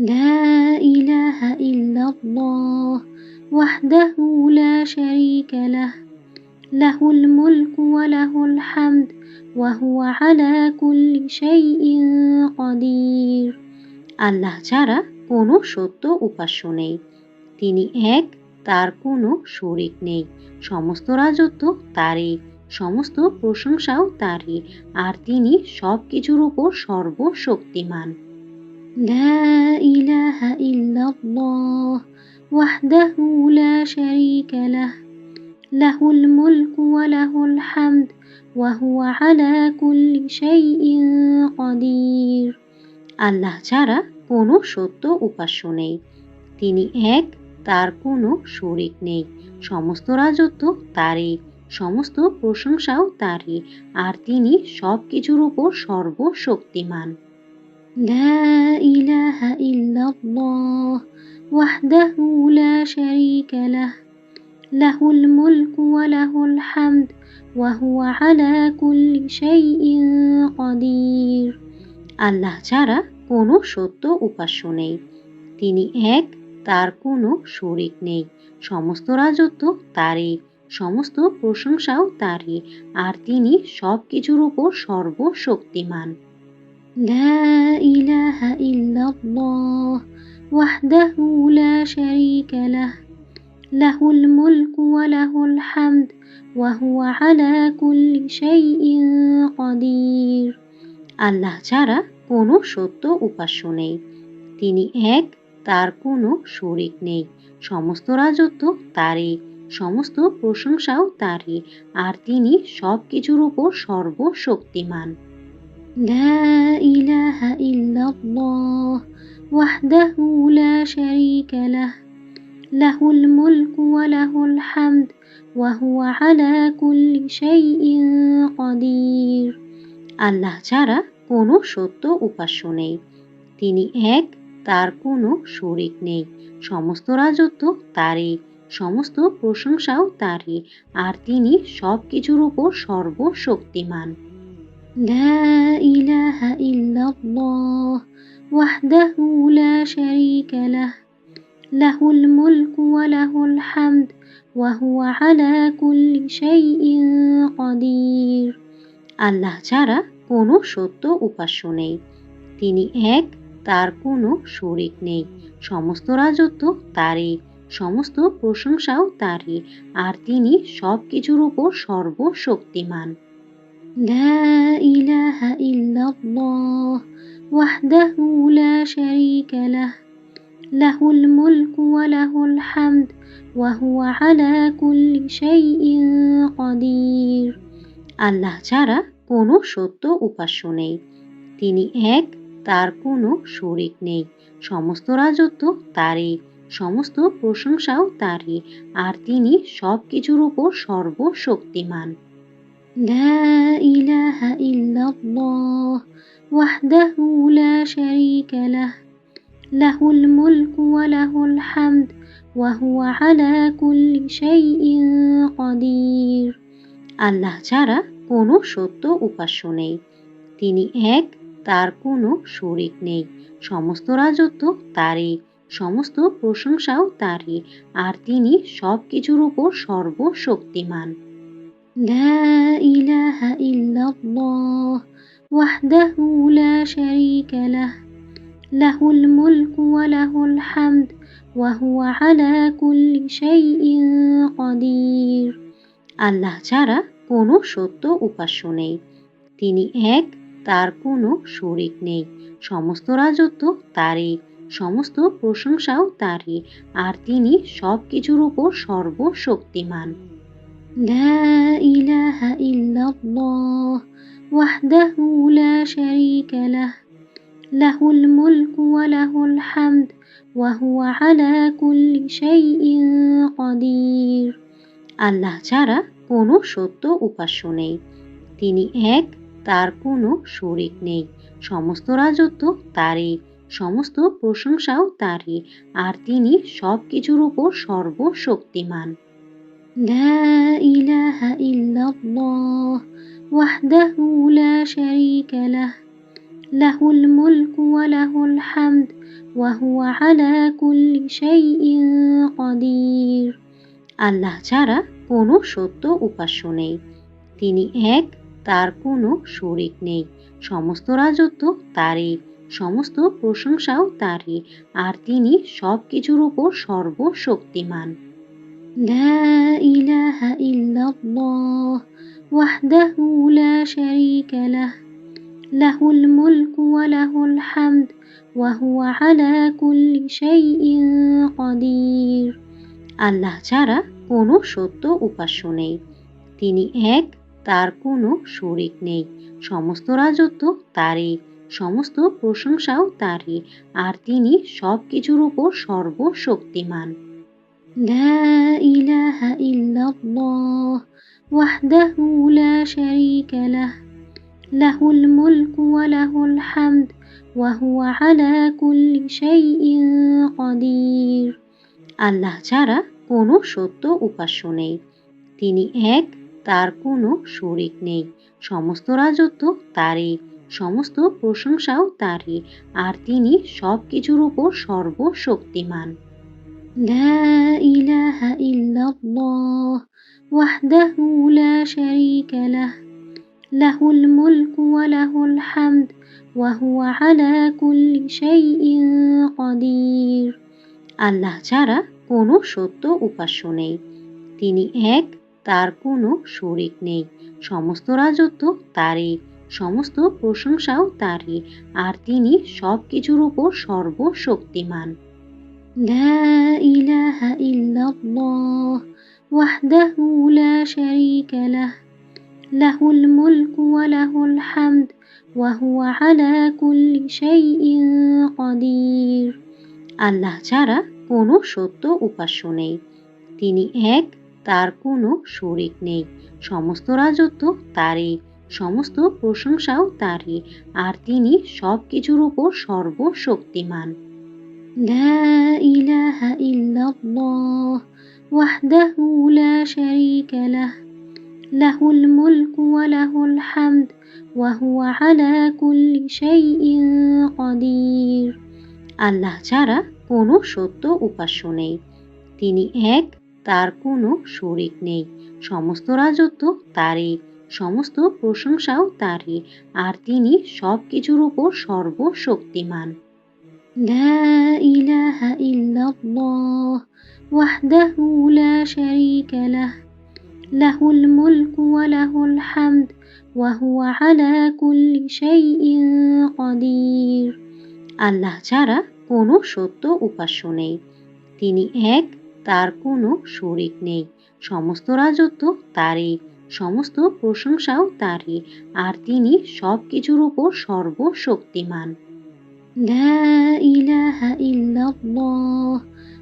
لا إله إلا الله وحده لا شريك له له الملك وله الحمد وهو على كل شيء قدير। আল্লাহ ছাড়া কোনো সত্য উপাস্য নেই। তিনি এক, তার কোনো শরিক নেই। সমস্ত রাজত্ব তারই, সমস্ত প্রশংসাও তারই, আর তিনি সব কিছুর উপর সর্বশক্তিমান। لا إله إلا الله وحده لا شريك له له الملك وله الحمد وهو على كل شيء قدير। আল্লাহ ছাড়া কোনো সত্য উপাস্য নেই। তিনি এক, তার কোনো শরিক নেই। সমস্ত রাজত্ব তারই, সমস্ত প্রশংসাও তারই, আর তিনি সব কিছুর উপর সর্বশক্তিমান। لا إله إلا الله وحده لا شريك له له الملك وله الحمد وهو على كل شيء قدير। আল্লাহ ছাড়া কোনো সত্য উপাস্য নেই। তিনি এক, তার কোনো শরিক নেই। সমস্ত রাজত্ব তারই, সমস্ত প্রশংসাও তারই, আর তিনি সব কিছুর উপর সর্বশক্তিমান। لا إله إلا الله وحده لا شريك له له الملك وله الحمد وهو على كل شيء قدير। আল্লাহ ছাড়া কোনো সত্য উপাস্য নেই। তিনি এক, তার কোনো শরিক নেই। সমস্ত রাজত্ব তারই, সমস্ত প্রশংসাও তারই, আর তিনি সব কিছুর উপর সর্বশক্তিমান। لا إله إلا الله وحده لا شريك له له الملك وله الحمد وهو على كل شيء قدير। আল্লাহ ছাড়া কোনো সত্য উপাস্য নেই। তিনি এক, তার কোনো শরিক নেই। সমস্ত রাজত্ব তারই, সমস্ত প্রশংসাও তারই, আর তিনি সব কিছুর উপর সর্বশক্তিমান। لا إله إلا الله وحده لا شريك له له الملك وله الحمد وهو على كل شيء قدير। আল্লাহ ছাড়া কোনো সত্য উপাস্য নেই। তিনি এক, তার কোনো শরিক নেই। সমস্ত রাজত্ব তারই, সমস্ত প্রশংসাও তারই, আর তিনি সব কিছুর উপর সর্বশক্তিমান। لا إله إلا الله وحده لا شريك له له الملك وله الحمد وهو على كل شيء قدير। আল্লাহ ছাড়া কোনো সত্য উপাস্য নেই। তিনি এক, তার কোনো শরিক নেই। সমস্ত রাজত্ব তারই, সমস্ত প্রশংসাও তারই, আর তিনি সব কিছুর উপর সর্বশক্তিমান। لا إله إلا الله وحده لا شريك له له الملك وله الحمد وهو على كل شيء قدير। আল্লাহ ছাড়া কোনো সত্য উপাস্য নেই। তিনি এক, তার কোনো শরিক নেই। সমস্ত রাজত্ব তারই, সমস্ত প্রশংসাও তারই, আর তিনি সব কিছুর উপর সর্বশক্তিমান। لا إله إلا الله وحده لا شريك له له الملك وله الحمد وهو على كل شيء قدير। আল্লাহ ছাড়া কোনো সত্য উপাস্য নেই। তিনি এক, তার কোনো শরিক নেই। সমস্ত রাজত্ব তারই, সমস্ত প্রশংসাও তারই, আর তিনি সব কিছুর উপর সর্বশক্তিমান। لا إله إلا الله وحده لا شريك له له الملك وله الحمد وهو على كل شيء قدير। আল্লাহ ছাড়া কোনো সত্য উপাস্য নেই। তিনি এক, তার কোনো শরিক নেই। সমস্ত রাজত্ব তারই, সমস্ত প্রশংসাও তারই, আর তিনি সব কিছুর উপর সর্বশক্তিমান। لا إله إلا الله وحده لا شريك له লাহুল মুলকু ওয়া লাহুল হামদ ওয়া হুয়া আলা কুল্লি শাইইন কাদির। আল্লাহ ছাড়া কোনো সত্য উপাস্য নেই। তিনি এক, তার কোনো শরিক নেই। সমস্ত রাজত্ব তারই, সমস্ত প্রশংসাও তারই, আর তিনি সব কিছুর উপর সর্বশক্তিমান। লা ইলাহা ইল্লাল্লাহ ওয়াহদাহু লা শারীকা লাহ, লাহুল মুলকু ওয়া লাহুল হামদ ওয়া হুয়া আলা কুল্লি শাইইন কাদির। আল্লাহ ছাড়া কোনো সত্য উপাস্য নেই। তিনি এক, তার কোনো শরিক নেই। সমস্ত রাজত্ব তারই, সমস্ত প্রশংসাও তারই, আর তিনি সব কিছুর উপর সর্বশক্তিমান। লা ইলাহা ইল্লাল্লাহ ওয়াহদাহু লা শারীকা লাহ, লাহুল মুলকু ওয়া লাহুল হামদ ওয়া হুয়া আলা কুল্লি শাইইন কাদির। আল্লাহ ছাড়া কোনো সত্য উপাস্য নেই। তিনি এক, তার কোনো শরিক নেই। সমস্ত রাজত্ব তারই, সমস্ত প্রশংসাও তারই, আর তিনি সব কিছুর উপর সর্বশক্তিমান। লা ইলাহা ইল্লাল্লাহ ওয়াহদাহু লা শারীকা লাহ, লাহুল মুলকু ওয়া লাহুল হামদ ওয়া হুয়া আলা কুল্লি শাইইন কাদির। আল্লাহ ছাড়া কোনো সত্য উপাস্য নেই। তিনি এক, তার কোনো শরিক নেই। সমস্ত রাজত্ব তারই, সমস্ত প্রশংসাও তারই, আর তিনি সব কিছুর উপর সর্বশক্তিমান। লা ইলাহা ইল্লাল্লাহ ওয়াহদাহু লা শারীকা লাহ, লাহুল মুলকু ওয়া লাহুল হামদ ওয়া হুয়া আলা কুল্লি শাইইন কাদির। আল্লাহ ছাড়া কোনো সত্য উপাস্য নেই। তিনি এক, তার কোনো শরিক নেই। সমস্ত রাজত্ব তারই, সমস্ত প্রশংসাও তারই, আর তিনি সব কিছুর উপর সর্বশক্তিমান। লা ইলাহা ইল্লাল্লাহ ওয়াহদাহু লা শারীকা লাহ, লাহুল মুলকু ওয়া লাহুল হামদ ওয়া হুয়া আলা কুল্লি শাইইন কাদির। আল্লাহ ছাড়া কোনো সত্য উপাস্য নেই। তিনি এক, তার কোনো শরিক নেই। সমস্ত রাজত্ব তারই, সমস্ত প্রশংসাও তারই, আর তিনি সব কিছুর উপর সর্বশক্তিমান। লা ইলাহা ইল্লাল্লাহ ওয়াহদাহু লা শারীকা লাহ, লাহুল মুলকু ওয়া লাহুল হামদ ওয়া হুয়া আলা কুল্লি শাইইন কাদির। আল্লাহ ছাড়া কোনো সত্য উপাস্য নেই। তিনি এক, তার কোনো শরিক নেই। সমস্ত রাজত্ব তারই, সমস্ত প্রশংসাও তারই, আর তিনি সব কিছুর উপর সর্বশক্তিমান। লা ইলাহা ইল্লাল্লাহ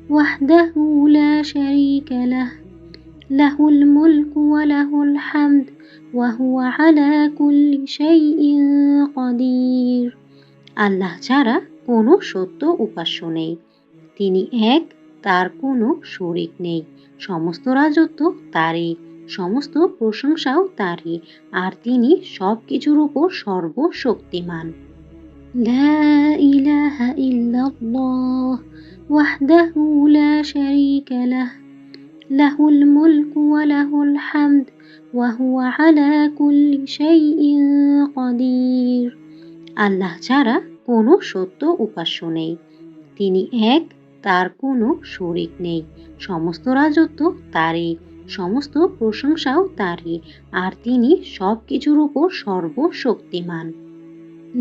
ওয়াহদাহু লা শারীকা লাহ, লাহুল মুলকু ওয়া লাহুল হামদ ওয়া হুয়া আলা কুল্লি শাইইন কাদির। আল্লাহ ছাড়া কোনো সত্য উপাস্য নেই। তিনি এক, তার কোনো শরিক নেই। সমস্ত রাজত্ব তারই, সমস্ত প্রশংসাও তারই, আর তিনি সব কিছুর উপর সর্বশক্তিমান। লা ইলাহা ইল্লাল্লাহ ওয়াহদাহু লা শারীকা লাহ, লাহুল মুলকু ওয়া লাহুল হামদ ওয়া হুয়া আলা কুল্লি শাইইন কাদির। আল্লাহ ছাড়া কোনো সত্য উপাস্য নেই। তিনি এক, তার কোনো শরিক নেই। সমস্ত রাজত্ব তারই, সমস্ত প্রশংসাও তারই, আর তিনি সব কিছুর উপর সর্বশক্তিমান।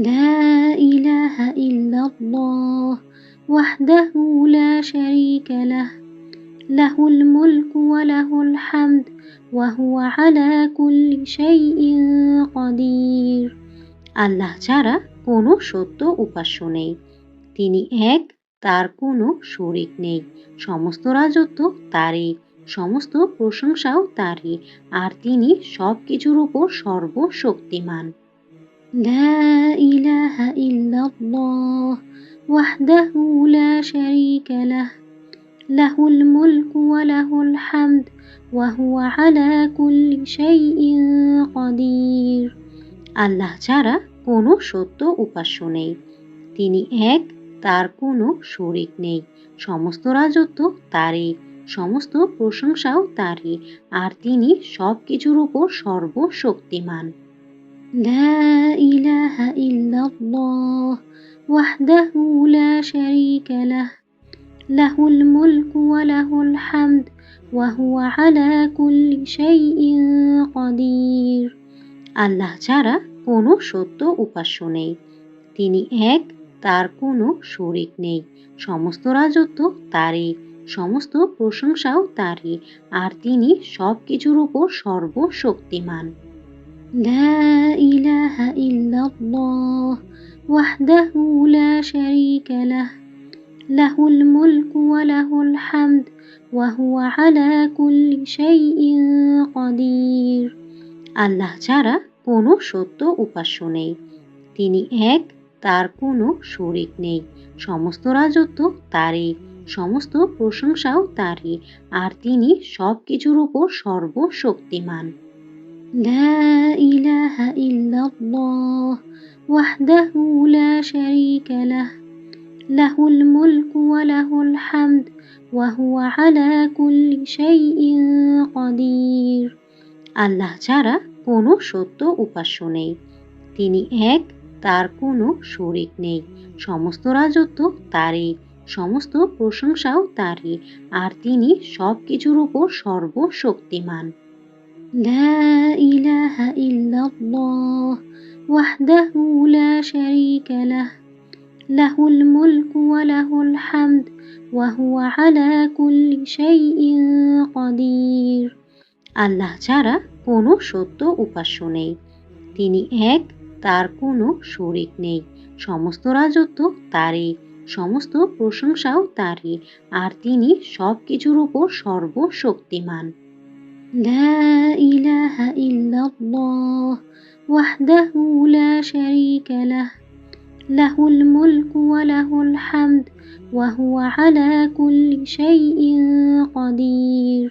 লা ইলাহা ইল্লাল্লাহ ওয়াহদাহু লা শারীকা লাহ, লাহুল মুলকু ওয়া লাহুল হামদ ওয়া হুয়া আলা কুল্লি শাইইন কাদির। আল্লাহ ছাড়া কোনো সত্য উপাস্য নেই। তিনি এক, তার কোনো শরিক নেই। সমস্ত রাজত্ব তারই, সমস্ত প্রশংসাও তারই, আর তিনি সব কিছুর উপর সর্বশক্তিমান। লা ইলাহা ইল্লাল্লাহ ওয়াহদাহু লা শারীকা লাহ, লাহুল মুলকু ওয়া লাহুল হামদ ওয়া হুয়া আলা কুল্লি শাইইন কাদির। আল্লাহ ছাড়া কোনো সত্য উপাস্য নেই। তিনি এক, তার কোনো শরিক নেই। সমস্ত রাজত্ব তারই, সমস্ত প্রশংসাও তারই, আর তিনি সবকিছুর উপর সর্বশক্তিমান। লা ইলাহা ইল্লাল্লাহ ওয়াহদাহু লা শারীকা লাহ, লাহুল মুলকু ওয়া লাহুল হামদ ওয়া হুয়া আলা কুল্লি শাইইন কাদির। আল্লাহ ছাড়া কোনো সত্য উপাস্য নেই। তিনি এক, তার কোনো শরিক নেই। সমস্ত রাজত্ব তারই, সমস্ত প্রশংসাও তারই, আর তিনি সবকিছুর উপর সর্বশক্তিমান। লা ইলাহা ইল্লাল্লাহ ওয়াহদাহু লা শারীকা লাহ, লাহুল মুলকু ওয়া লাহুল হামদ ওয়া হুয়া আলা কুল্লি শাইইন কাদির। আল্লাহ ছাড়া কোনো সত্য উপাস্য নেই। তিনি এক, তার কোনো শরিক নেই। সমস্ত রাজত্ব তারই, সমস্ত প্রশংসাও তারই, আর তিনি সবকিছুর উপর সর্বশক্তিমান। লা ইলাহা ইল্লাল্লাহ ওয়াহদাহু লা শারীকা লাহ, লাহুল মুলকু ওয়া লাহুল হামদ ওয়া হুয়া আলা কুল্লি শাইইন কাদির। আল্লাহ ছাড়া কোনো সত্য উপাস্য নেই। তিনি এক, তার কোনো শরিক নেই। সমস্ত রাজত্ব তারই, সমস্ত প্রশংসাও তারই, আর তিনি সবকিছুর উপর সর্বশক্তিমান। লা ইলাহা ইল্লাল্লাহ ওয়াহদাহু লা শারীকা লাহ, লাহুল মুলকু ওয়া লাহুল হামদ ওয়া হুয়া আলা কুল্লি শাইইন কাদির। আল্লাহ ছাড়া কোনো সত্য উপাস্য নেই। তিনি এক, তার কোনো শরিক নেই। সমস্ত রাজত্ব তারই, সমস্ত প্রশংসাও তারই, আর তিনি সবকিছুর উপর সর্বশক্তিমান। লা ইলাহা ইল্লাল্লাহ ওয়াহদাহু লা শারীকা লাহ, লাহুল মুলকু ওয়া লাহুল হামদ ওয়া হুয়া আলা কুল্লি শাইইন কাদির।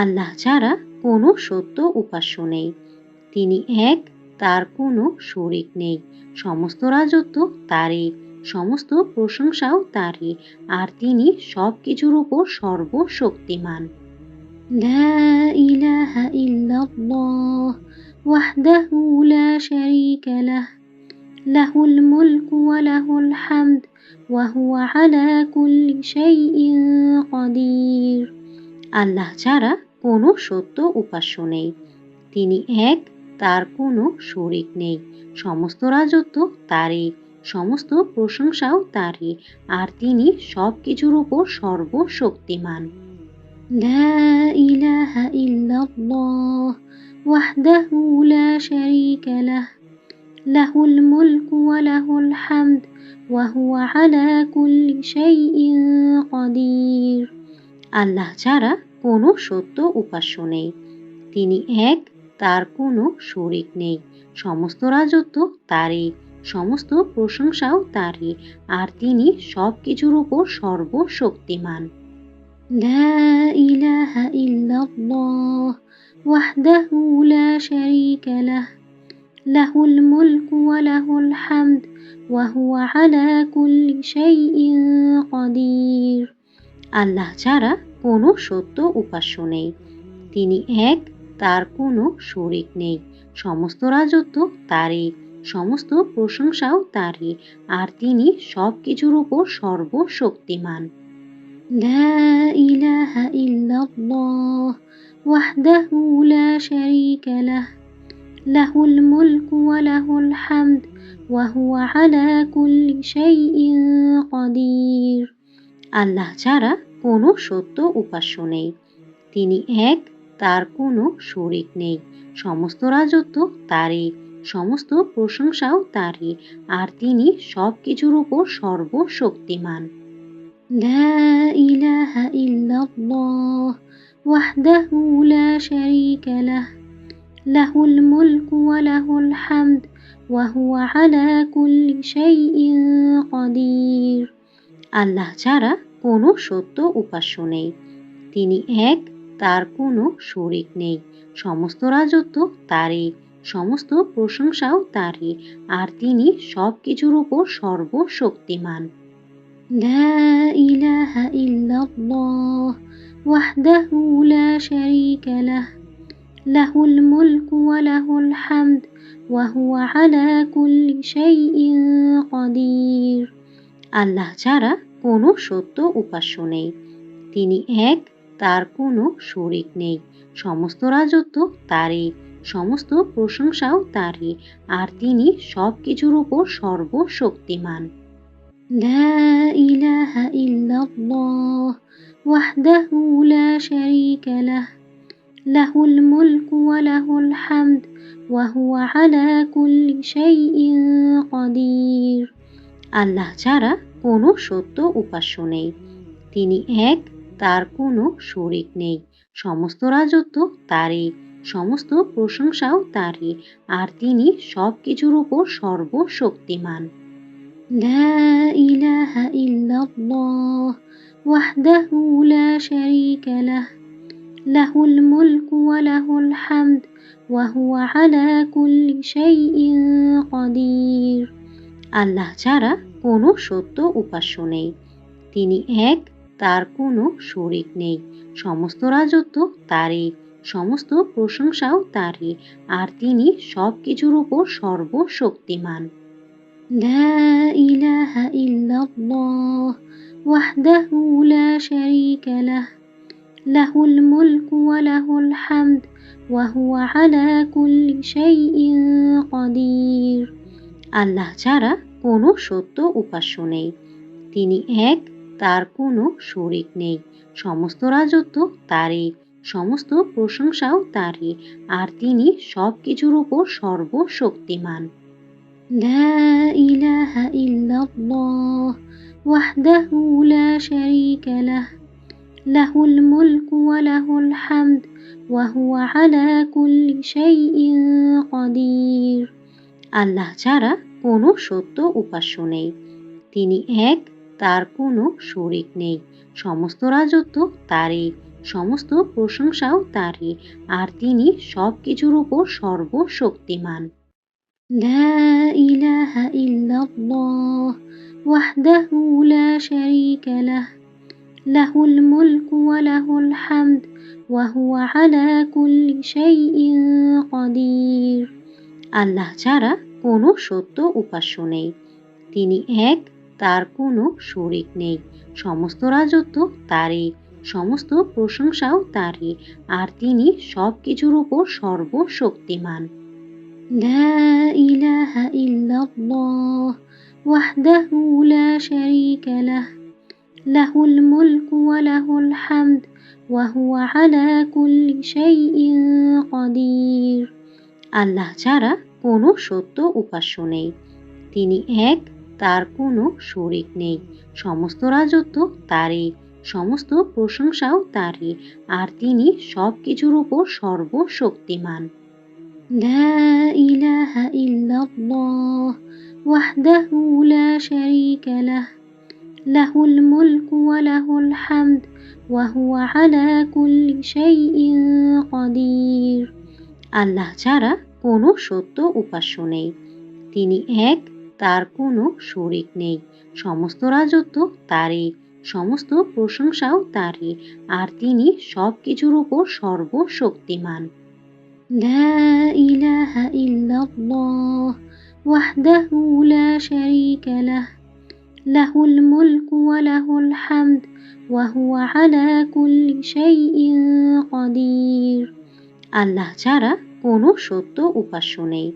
আল্লাহ ছাড়া কোনো সত্য উপাস্য নেই। তিনি এক, তার কোনো শরিক নেই। সমস্ত রাজত্ব তারই, সমস্ত প্রশংসাও তারই, আর তিনি সবকিছুর উপর সর্বশক্তিমান। লা ইলাহা ইল্লাল্লাহ ওয়াহদাহু লা শারীকা লাহ, লাহুল মুলকু ওয়া লাহুল হামদ ওয়া হুয়া আলা কুল্লি শাইইন কাদির। আল্লাহ ছাড়া কোনো সত্য উপাস্য নেই। তিনি এক, তার কোনো শরিক নেই। সমস্ত রাজত্ব তারই, সমস্ত প্রশংসাও তারই, আর তিনি সবকিছুর উপর সর্বশক্তিমান। লা ইলাহা ইল্লাল্লাহ ওয়াহদাহু লা শারীকা লাহ, লাহুল মুলকু ওয়া লাহুল হামদ ওয়া হুয়া আলা কুল্লি শাইইন কাদির। আল্লাহ ছাড়া কোনো সত্য উপাস্য নেই। তিনি এক, তার কোনো শরিক নেই। সমস্ত রাজত্ব তারই, সমস্ত প্রশংসাও তারই, আর তিনি সবকিছুর উপর সর্বশক্তিমান। লা ইলাহা ইল্লাল্লাহ ওয়াহদাহু লা শারীকা লাহ, লাহুল মুলকু ওয়া লাহুল হামদ ওয়া হুয়া আলা কুল্লি শাইইন কাদির। আল্লাহ ছাড়া কোনো সত্য উপাস্য নেই। তিনি এক, তার কোনো শরিক নেই। সমস্ত রাজত্ব তারই, সমস্ত প্রশংসাও তারই, আর তিনি সবকিছুর উপর সর্বশক্তিমান। লা ইলাহা ইল্লাল্লাহ ওয়াহদাহু লা শারীকা লাহ, লাহুল মুলকু ওয়া লাহুল হামদ ওয়া হুয়া আলা কুল্লি শাইইন কাদির। আল্লাহ ছাড়া কোনো সত্য উপাস্য নেই। তিনি এক, তার কোনো শরিক নেই। সমস্ত রাজত্ব তারই, সমস্ত প্রশংসাও তারই, আর তিনি সবকিছুর উপর সর্বশক্তিমান। লা ইলাহা ইল্লাল্লাহ ওয়াহদাহু লা শারীকা লাহ, লাহুল মুলকু ওয়া লাহুল হামদ ওয়া হুয়া আলা কুল্লি শাইইন কাদির। আল্লাহ ছাড়া কোনো সত্য উপাস্য নেই। তিনি এক, তার কোনো শরিক নেই। সমস্ত রাজত্ব তারই, সমস্ত প্রশংসাও তারই, আর তিনি সবকিছুর উপর সর্বশক্তিমান। লা ইলাহা ইল্লাল্লাহ ওয়াহদাহু লা শারীকা লাহ লাহুল মুলকু ওয়া লাহুল হামদ ওয়া হুয়া আলা কুল্লি শাইইন কাদির। আল্লাহ ছাড়া কোনো সত্য উপাস্য নেই। তিনি এক, তার কোনো শরিক নেই। সমস্ত রাজত্ব তারই, সমস্ত প্রশংসাও তারই, আর তিনি সবকিছুর উপর সর্বশক্তিমান। লা ইলাহা ইল্লাল্লাহ ওয়াহদাহু লা শারীকা লাহ লাহুল মুলকু ওয়া লাহুল হামদ ওয়া হুয়া আলা কুল্লি শাইইন কাদির। আল্লাহ ছাড়া কোনো সত্য উপাস্য নেই। তিনি এক, তার কোনো শরিক নেই। সমস্ত রাজত্ব তারই, সমস্ত প্রশংসাও তারই, আর তিনি সবকিছুর উপর সর্বশক্তিমান। লা ইলাহা ইল্লাল্লাহ ওয়াহদাহু লা শারীকা লাহ লাহুল মুলকু ওয়া লাহুল হামদ ওয়া হুয়া আলা কুল্লি শাইইন কাদির। আল্লাহ ছাড়া কোনো সত্য উপাস্য নেই। তিনি এক, তার কোনো শরিক নেই। সমস্ত রাজত্ব তারই, সমস্ত প্রশংসাও তারই, আর তিনি সবকিছুর উপর সর্বশক্তিমান। লা ইলাহা ইল্লাল্লাহ ওয়াহদাহু লা শারীকা লাহ লাহুল মুলকু ওয়া লাহুল হামদ ওয়া হুয়া আলা কুল্লি শাইইন কাদির। আল্লাহ ছাড়া কোনো সত্য উপাস্য নেই। তিনি এক, তার কোনো শরিক নেই। সমস্ত রাজত্ব তারই, সমস্ত প্রশংসাও তারই, আর তিনি সবকিছুর উপর সর্বশক্তিমান। লা ইলাহা ইল্লাল্লাহ ওয়াহদাহু লা শারীকা লাহ লাহুল মুলকু ওয়া লাহুল হামদ ওয়া হুয়া আলা কুল্লি শাইইন কাদির। আল্লাহ ছাড়া কোনো সত্য উপাস্য নেই। তিনি এক, তার কোনো শরিক নেই। সমস্ত রাজত্ব তারই, সমস্ত প্রশংসাও তারই, আর তিনি সবকিছুর উপর সর্বশক্তিমান। লা ইলাহা ইল্লাল্লাহ ওয়াহদাহু লা শারীকা লাহ লাহুল মুলকু ওয়া লাহুল হামদ ওয়া হুয়া আলা কুল্লি শাইইন কাদির। আল্লাহ ছাড়া কোনো সত্য উপাস্য নেই। তিনি এক, তার কোনো শরিক নেই। সমস্ত রাজত্ব তারই, সমস্ত প্রশংসাও তারই, আর তিনি সবকিছুর উপর সর্বশক্তিমান। লা ইলাহা ইল্লাল্লাহ ওয়াহদাহু লা শারীকা লাহ লাহুল মুলকু ওয়া লাহুল হামদ ওয়া হুয়া আলা কুল্লি শাইইন কাদির। আল্লাহ ছাড়া কোনো সত্য উপাস্য নেই। তিনি এক, তার কোনো শরিক নেই। সমস্ত রাজত্ব তারই, সমস্ত প্রশংসাও তারই, আর তিনি সবকিছুর উপর সর্বশক্তিমান। লা ইলাহা ইল্লাল্লাহ ওয়াহদাহু লা শারীকা লাহ লাহুল মুলকু ওয়া লাহুল হামদ ওয়া হুয়া আলা কুল্লি শাইইন কাদির। আল্লাহ ছাড়া কোনো সত্য উপাস্য নেই। তিনি এক, তার কোনো শরিক নেই। সমস্ত রাজত্ব তারই, সমস্ত প্রশংসাও তারই, আর তিনি সবকিছুর উপর সর্বশক্তিমান। লা ইলাহা ইল্লাল্লাহ ওয়াহদাহু লা শারীকা লাহ লাহুল মুলকু ওয়া লাহুল হামদ ওয়া হুয়া আলা কুল্লি শাইইন কাদির। আল্লাহ ছাড়া কোনো সত্য উপাস্য নেই।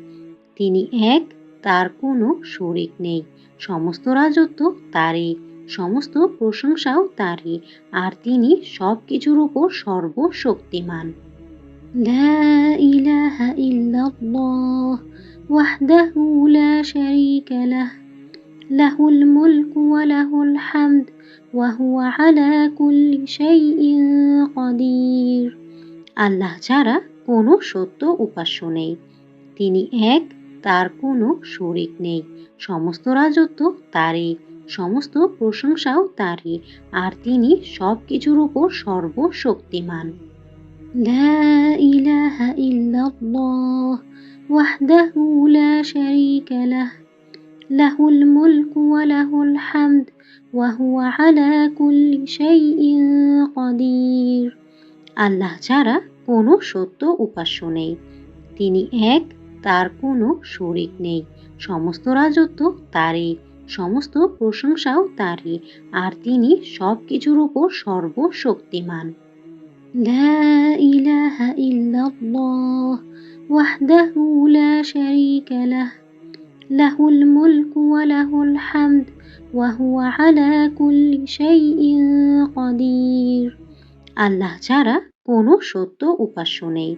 তিনি এক, তার কোনো শরিক নেই। সমস্ত রাজত্ব তারই, সমস্ত প্রশংসাও তারই, আর তিনি সবকিছুর উপর সর্বশক্তিমান। লা ইলাহা ইল্লাল্লাহ ওয়াহদাহু লা শারীকা লাহ লাহুল মুলকু ওয়া লাহুল হামদ ওয়া হুয়া আলা কুল্লি শাইইন কাদির। আল্লাহ ছাড়া কোনো সত্য উপাস্য নেই। তিনি এক, তার কোনো শরিক নেই। সমস্ত রাজত্ব তারই, সমস্ত প্রশংসাও তারই, আর তিনি সবকিছুর উপর সর্বশক্তিমান। লা ইলাহা ইল্লাল্লাহ وحده لا شريك له له الملك وله الحمد وهو على كل شيء قدير। আল্লাহ ছাড়া কোনো সত্য উপাস্য নেই। তিনি এক, তার কোনো শরিক নেই। সমস্ত রাজত্ব তারই, সমস্ত প্রশংসাও তারই, আর তিনি সব কিছুর উপর সর্বশক্তিমান। লা ইলাহা ইল্লাল্লাহ ওয়াহদাহু লা শারীকা লাহ লাহুল মুলকু ওয়া লাহুল হামদ ওয়া হুয়া আলা কুল্লি শাইইন কাদির। আল্লাহ ছাড়া কোনো সত্য উপাস্য নেই।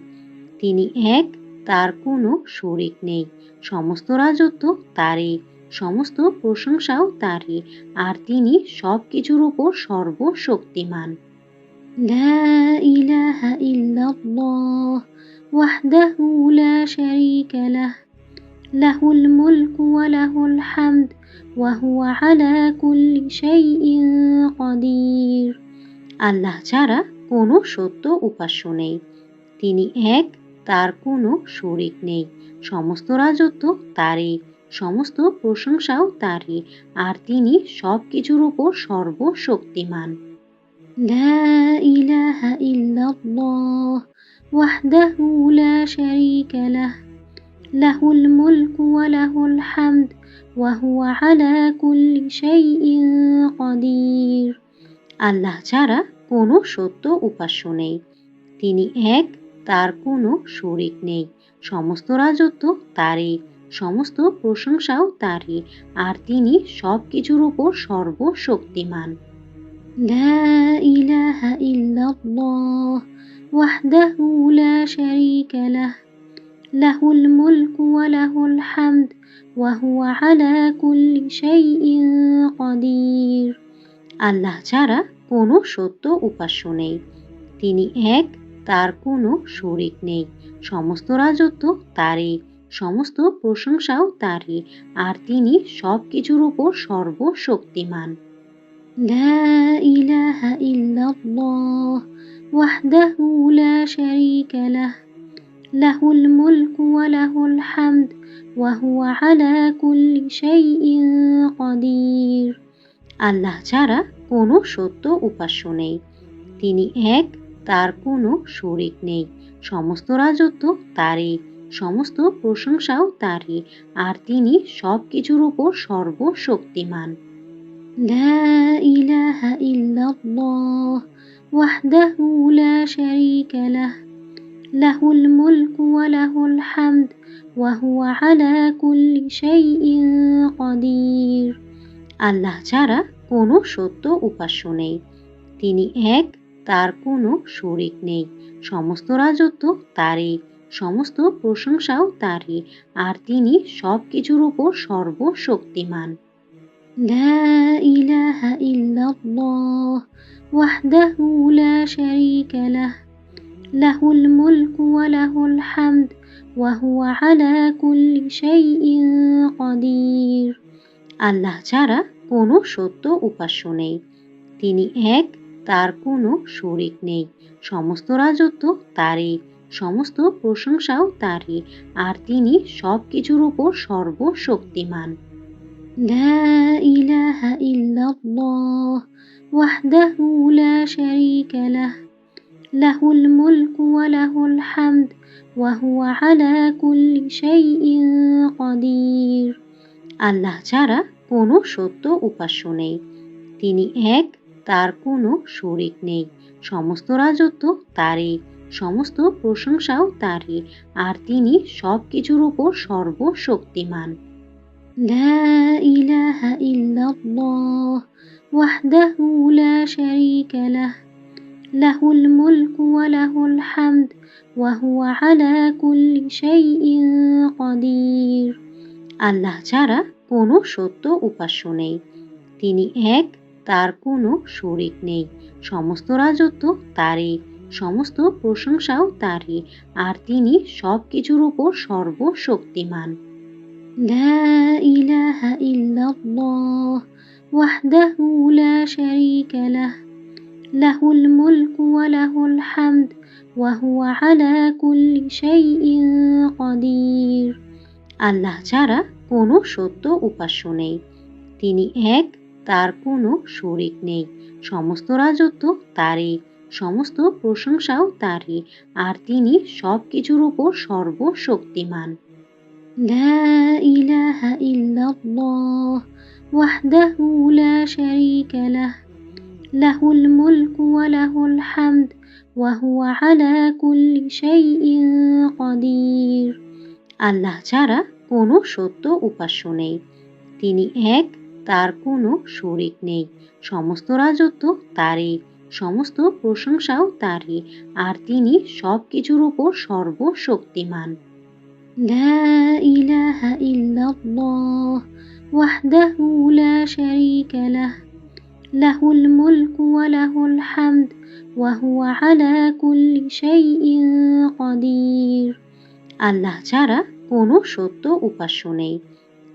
তিনি এক, তার কোনো শরিক নেই। সমস্ত রাজত্ব তারই, সমস্ত প্রশংসাও তারই, আর তিনি সব কিছুর উপর সর্বশক্তিমান। লা ইলাহা ইল্লাল্লাহ ওয়াহদাহু লা শারীকা লাহ লাহুল মুলকু ওয়া লাহুল হামদ ওয়া হুয়া আলা কুল্লি শাইইন কাদির। আল্লাহ ছাড়া কোনো সত্য উপাস্য নেই। তিনি এক, তার কোনো শরিক নেই। সমস্ত রাজত্ব তারই, সমস্ত প্রশংসাও তারই, আর তিনি সব কিছুর উপর সর্বশক্তিমান। লা ইলাহা ইল্লাল্লাহ ওয়াহদাহু লা শারীকা লাহ লাহুল মুলকু ওয়া লাহুল হামদ ওয়া হুয়া আলা কুল্লি শাইইন কাদির। আল্লাহ ছাড়া কোনো সত্য উপাস্য নেই। তিনি এক, তার কোনো শরিক নেই। সমস্ত রাজত্ব তারই, সমস্ত প্রশংসাও তারই, আর তিনি সব কিছুর উপর সর্বশক্তিমান। লা ইলাহা ইল্লাল্লাহ ওয়াহদাহু লা শারীকা লাহ লাহুল মুলকু ওয়া লাহুল হামদ ওয়া হুয়া আলা কুল্লি শাইইন কাদির। আল্লাহ ছাড়া কোনো সত্য উপাস্য নেই। তিনি এক, তার কোনো শরিক নেই। সমস্ত রাজত্ব তারই, সমস্ত প্রশংসাও তারই, আর তিনি সব কিছুর উপর সর্বশক্তিমান। লা ইলাহা ইল্লাল্লাহ ওয়াহদাহু লা শারীকা লাহ লাহুল মুলকু ওয়া লাহুল হামদ ওয়া হুয়া আলা কুল্লি শাইইন কাদির। আল্লাহ ছাড়া কোনো সত্য উপাস্য নেই। তিনি এক, তার কোনো শরিক নেই। সমস্ত রাজত্ব তারই, সমস্ত প্রশংসাও তারই, আর তিনি সব কিছুর উপর সর্বশক্তিমান। লা ইলাহা ইল্লাল্লাহ ওয়াহদাহু লা শারীকা লাহ লাহুল মুলকু ওয়া লাহুল হামদ ওয়া হুয়া আলা কুল্লি শাইইন কাদির। আল্লাহ ছাড়া কোনো সত্য উপাস্য নেই। তিনি এক, তার কোনো শরিক নেই। সমস্ত রাজত্ব তারই, সমস্ত প্রশংসাও তারই, আর তিনি সব কিছুর উপর সর্বশক্তিমান। লা ইলাহা ইল্লাল্লাহ ওয়াহদাহু লা শারীকা লাহ লাহুল মুলকু ওয়া লাহুল হামদ ওয়া হুয়া আলা কুল্লি শাইইন কাদির। আল্লাহ ছাড়া কোনো সত্য উপাস্য নেই। তিনি এক, তার কোনো শরিক নেই। সমস্ত রাজত্ব তারই, সমস্ত প্রশংসাও তারই, আর তিনি সব কিছুর উপর সর্বশক্তিমান। লা ইলাহা ইল্লাল্লাহ ওয়াহদাহু লা শারীকা লাহ লাহুল মুলকু ওয়া লাহুল হামদ ওয়া হুয়া আলা কুল্লি শাইইন কাদির। আল্লাহ ছাড়া কোনো সত্য উপাস্য নেই। তিনি এক, তার কোনো শরিক নেই। সমস্ত রাজত্ব তারই, সমস্ত প্রশংসাও তারই, আর তিনি সব কিছুর উপর সর্বশক্তিমান। লা ইলাহা ইল্লাল্লাহ ওয়াহদাহু লা শারীকা লাহ লাহুল মুলকু ওয়া লাহুল হামদ ওয়া হুয়া আলা কুল্লি শাইইন কাদির। আল্লাহ ছাড়া কোনো সত্য উপাস্য নেই। তিনি এক, তার কোনো শরিক নেই। সমস্ত রাজত্ব তারই, সমস্ত প্রশংসাও তারই, আর তিনি সব কিছুর উপর সর্বশক্তিমান। লা ইলাহা ইল্লাল্লাহ ওয়াহদাহু লা শারীকা লাহ লাহুল মুলকু ওয়া লাহুল হামদ ওয়া হুয়া আলা কুল্লি শাইইন কাদির। আল্লাহ ছাড়া কোনো সত্য উপাস্য নেই। তিনি এক, তার কোনো শরিক নেই। সমস্ত রাজত্ব তারই, সমস্ত প্রশংসাও তারই, আর তিনি সব কিছুর উপর সর্বশক্তিমান। লা ইলাহা ইল্লাল্লাহ ওয়াহদাহু লা শারীকা লাহ, লাহুল মুলকু ওয়া লাহুল হামদ ওয়া হুয়া আলা কুল্লি শাইইন কাদির। আল্লাহ ছাড়া কোনো সত্য উপাস্য নেই। তিনি এক, তার কোনো শরিক নেই। সমস্ত রাজত্ব তারই, সমস্ত প্রশংসাও তারই, আর তিনি সব কিছুর উপর সর্বশক্তিমান। লা ইলাহা ইল্লাল্লাহ ওয়াহদাহু লা শারীকা লাহ, লাহুল মুলকু ওয়া লাহুল হামদ ওয়া হুয়া আলা কুল্লি শাইইন কাদির। আল্লাহ ছাড়া কোনো সত্য উপাস্য নেই।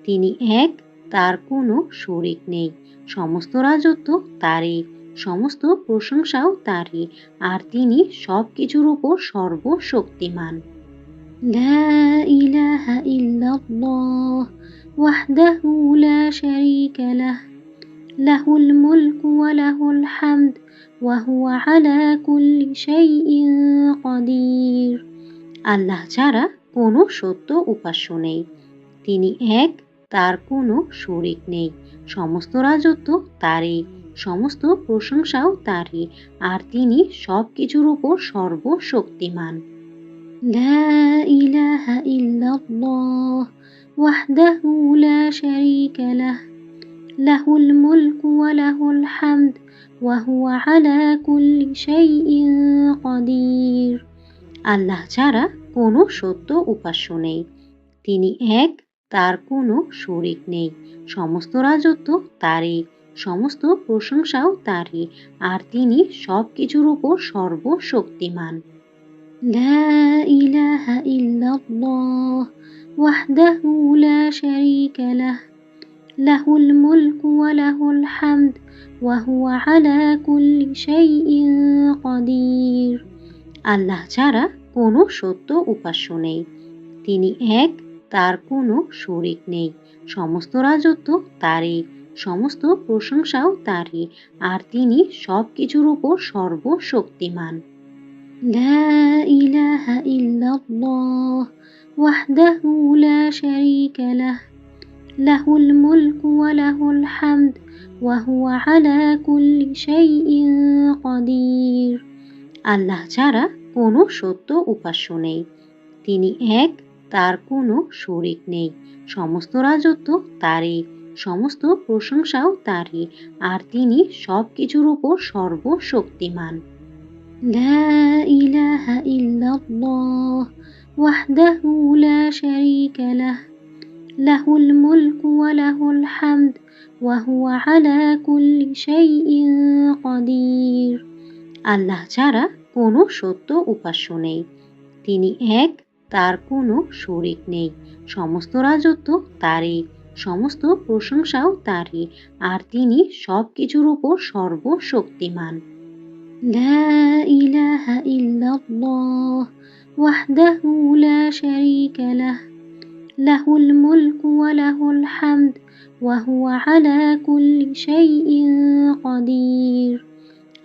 তিনি এক, তার কোনো শরিক নেই। সমস্ত রাজত্ব তারই, সমস্ত প্রশংসাও তারই, আর তিনি সব কিছুর উপর সর্বশক্তিমান। লা ইলাহা ইল্লাল্লাহ ওয়াহদাহু লা শারীকা লাহ, লাহুল মুলকু ওয়া লাহুল হামদ ওয়া হুয়া আলা কুল্লি শাইইন কাদির। আল্লাহ ছাড়া কোনো সত্য উপাস্য নেই। তিনি এক, তার কোনো শরিক নেই। সমস্ত রাজত্ব তারই, সমস্ত প্রশংসাও তারই, আর তিনি সব কিছুর উপর সর্বশক্তিমান। লা ইলাহা ইল্লাল্লাহ ওয়াহদাহু লা শারীকা লাহ, লাহুল মুলকু ওয়া লাহুল হামদ ওয়া হুয়া আলা কুল্লি শাইইন কাদির। আল্লাহ ছাড়া কোনো সত্য উপাস্য নেই। তিনি এক, তার কোনো শরিক নেই। সমস্ত রাজত্ব তারই, সমস্ত প্রশংসাও তারই, আর তিনি সব কিছুর উপর সর্বশক্তিমান। লা ইলাহা ইল্লাল্লাহ ওয়াহদাহু লা শারীকা লাহ, লাহুল মুলকু ওয়া লাহুল হামদ ওয়া হুয়া আলা কুল্লি শাইইন কাদির। আল্লাহ ছাড়া কোনো সত্য উপাস্য নেই। তিনি এক, তার কোনো শরিক নেই। সমস্ত রাজত্ব তারই, সমস্ত প্রশংসাও তারই, আর তিনি সব কিছুর উপর সর্বশক্তিমান। লা ইলাহা ইল্লাল্লাহ ওয়াহদাহু লা শারীকা লাহ, লাহুল মুলকু ওয়া লাহুল হামদ ওয়া হুয়া আলা কুল্লি শাইইন কাদির। আল্লাহ ছাড়া কোনো সত্য উপাস্য নেই। তিনি এক, তার কোনো শরিক নেই। সমস্ত রাজত্ব তারই, সমস্ত প্রশংসাও তারই, আর তিনি সব কিছুর উপর সর্বশক্তিমান। লা ইলাহা ইল্লাল্লাহ ওয়াহদাহু লা শারীকা লাহ, লাহুল মুলকু ওয়া লাহুল হামদ ওয়া হুয়া আলা কুল্লি শাইইন কাদির। আল্লাহ ছাড়া কোনো সত্য উপাস্য নেই। তিনি এক, তার কোনো শরিক নেই। সমস্ত রাজত্ব তারই, সমস্ত প্রশংসাও তারই, আর তিনি সব কিছুর উপর সর্বশক্তিমান। লা ইলাহা ইল্লাল্লাহ ওয়াহদাহু লা শারীকা লাহ, লাহুল মুলকু ওয়া লাহুল হামদ ওয়া হুয়া আলা কুল্লি শাইইন কাদির।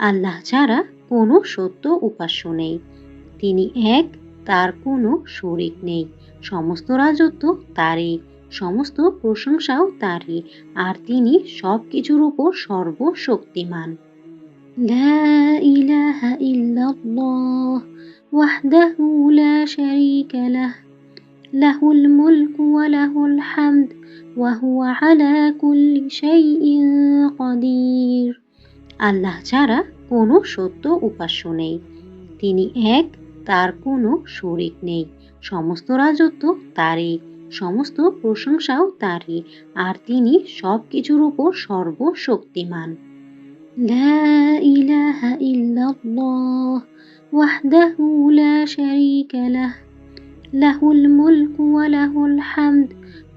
আল্লাহ ছাড়া কোনো সত্য উপাস্য নেই। তিনি এক, তার কোনো শরিক নেই। সমস্ত রাজত্ব তারই, সমস্ত প্রশংসাও তারই, আর তিনি সব কিছুর উপর সর্বশক্তিমান। লা ইলাহা ইল্লাল্লাহ ওয়াহদাহু লা শারীকা লাহ, লাহুল মুলকু ওয়া লাহুল হামদ ওয়া হুয়া আলা কুল্লি শাইইন কাদির। আল্লাহ ছাড়া কোনো সত্য উপাস্য নেই। তিনি এক, তার কোনো শরিক নেই। সমস্ত রাজত্ব তারই, সমস্ত প্রশংসাও তারই, আর তিনি সব কিছুর উপর সর্বশক্তিমান। লা ইলাহা ইল্লাল্লাহ ওয়াহদাহু লা শারীকা লাহ, লাহুল মুলকু ওয়া লাহুল হামদ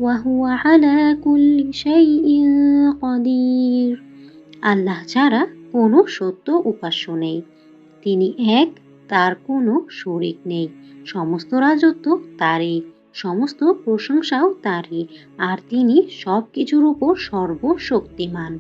ওয়া হুয়া আলা কুল্লি শাইইন কাদির। আল্লাহ ছাড়া কোনো সত্য উপাস্য নেই। তিনি এক, তার কোনো শরিক নেই। সমস্ত রাজত্ব তারই, সমস্ত প্রশংসাও তারই, আর তিনি সবকিছুর উপর সর্বশক্তিমান।